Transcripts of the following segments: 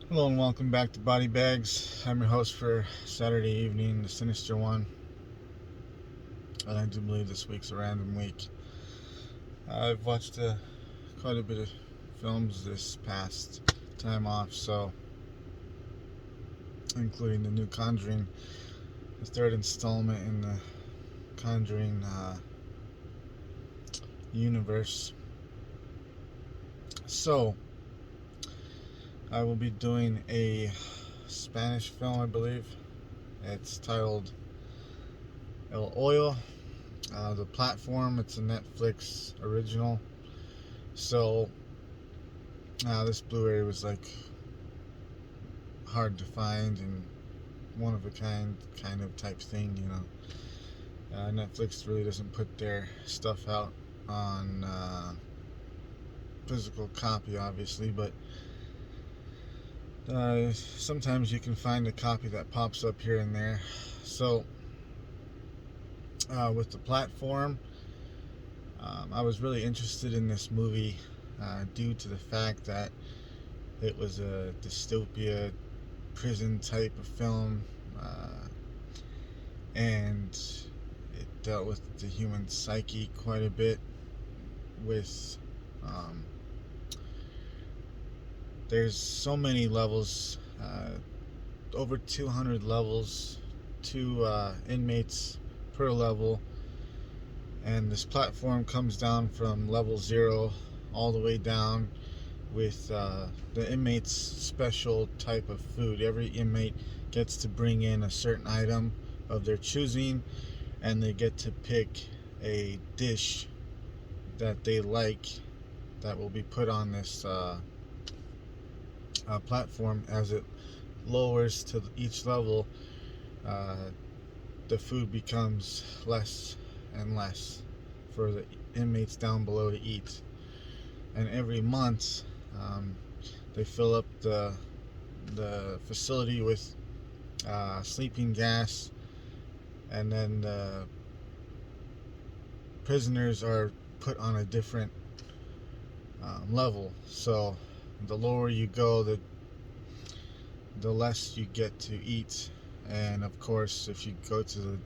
Hello and welcome back to Body Bags. I'm your host for Saturday evening, the Sinister one. And I do believe this week's a random week. I've watched quite a bit of films this past time off, so including the new Conjuring, the third installment in the Conjuring universe. So I will be doing a Spanish film, I believe. It's titled El Oil. The platform, it's a Netflix original. So this Blu-ray was like hard to find and one of a kind of type thing. Netflix really doesn't put their stuff out on physical copy, obviously, but sometimes you can find a copy that pops up here and there. So with the platform, I was really interested in this movie due to the fact that it was a dystopia prison type of film, and it dealt with the human psyche quite a bit. With there's so many levels, over 200 levels, two inmates per level, and this platform comes down from level 0 all the way down with the inmate's special type of food. Every inmate gets to bring in a certain item of their choosing, and they get to pick a dish that they like that will be put on this platform. As it lowers to each level, uh, the food becomes less and less for the inmates down below to eat. And every month, um, they fill up the facility with sleeping gas, and then the prisoners are put on a different level. So the lower you go, the less you get to eat. And of course, if you go to the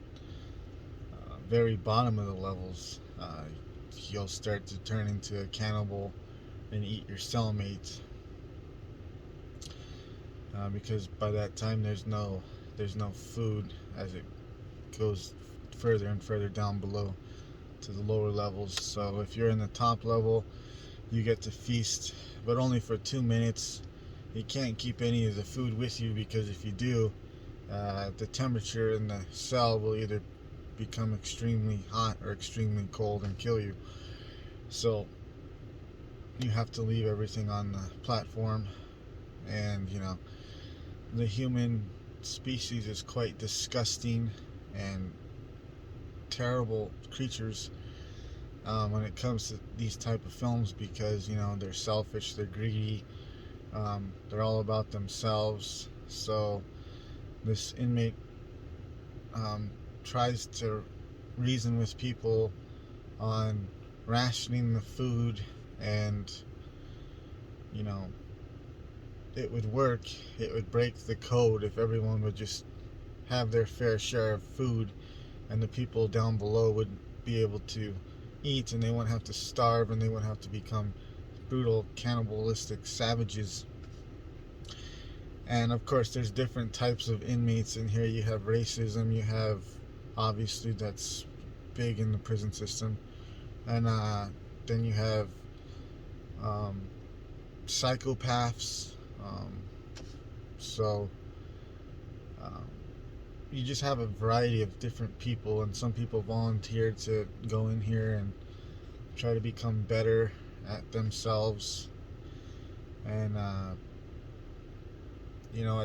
very bottom of the levels, you'll start to turn into a cannibal and eat your cellmate, because by that time there's no food as it goes further and further down below to the lower levels. So if you're in the top level, you get to feast, but only for 2 minutes. You can't keep any of the food with you, because if you do, the temperature in the cell will either become extremely hot or extremely cold and kill you. So you have to leave everything on the platform. And the human species is quite disgusting and terrible creatures when it comes to these type of films, because they're selfish, they're greedy, they're all about themselves. So this inmate tries to reason with people on rationing the food, and you know it would work. It would break the code if everyone would just have their fair share of food, and the people down below would be able to eat, and they wouldn't have to starve, and they wouldn't have to become brutal, cannibalistic savages. And of course, there's different types of inmates in here. You have racism, you have, obviously, that's big in the prison system, and then you have um, psychopaths. Um, so um, you just have a variety of different people, and some people volunteer to go in here and try to become better at themselves. And at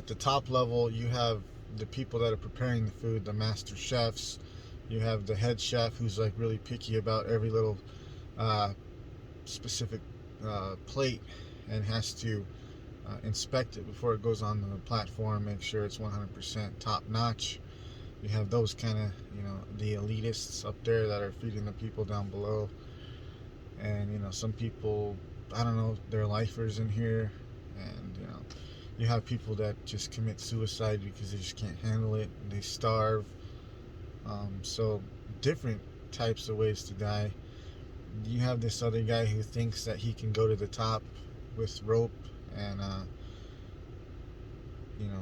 the top level, you have the people that are preparing the food, the master chefs. You have the head chef, who's like really picky about every little uh, specific plate, and has to inspect it before it goes on the platform, make sure it's 100% top notch. You have those kind of, the elitists up there that are feeding the people down below. And some people, I don't know, they're lifers in here. And You have people that just commit suicide because they just can't handle it. They starve. So different types of ways to die. You have this other guy who thinks that he can go to the top with rope, and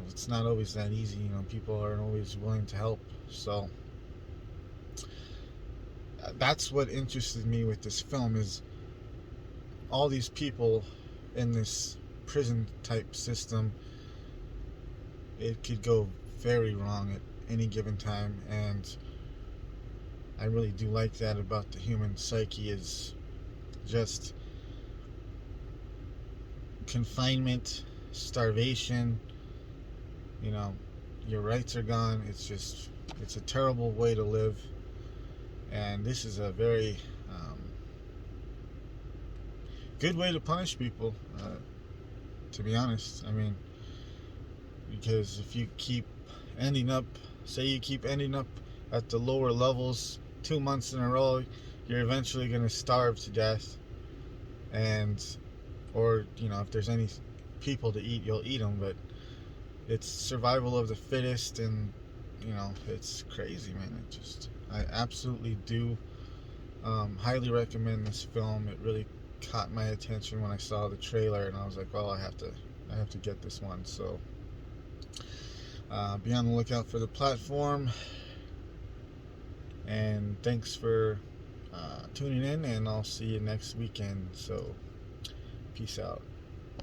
it's not always that easy. People aren't always willing to help. So that's what interested me with this film, is all these people in this prison type system. It could go very wrong at any given time, and I really do like that about the human psyche, is just confinement, starvation. you know your rights are gone. It's a terrible way to live, and this is a very good way to punish people, to be honest. I mean, because if you keep ending up, say you keep ending up at the lower levels 2 months in a row, you're eventually going to starve to death. And, or, if there's any people to eat, you'll eat them. But it's survival of the fittest, and, it's crazy, man. I absolutely do highly recommend this film. It really caught my attention when I saw the trailer, and I was like, well, I have to get this one. So be on the lookout for the platform, and thanks for tuning in, and I'll see you next weekend. So peace out.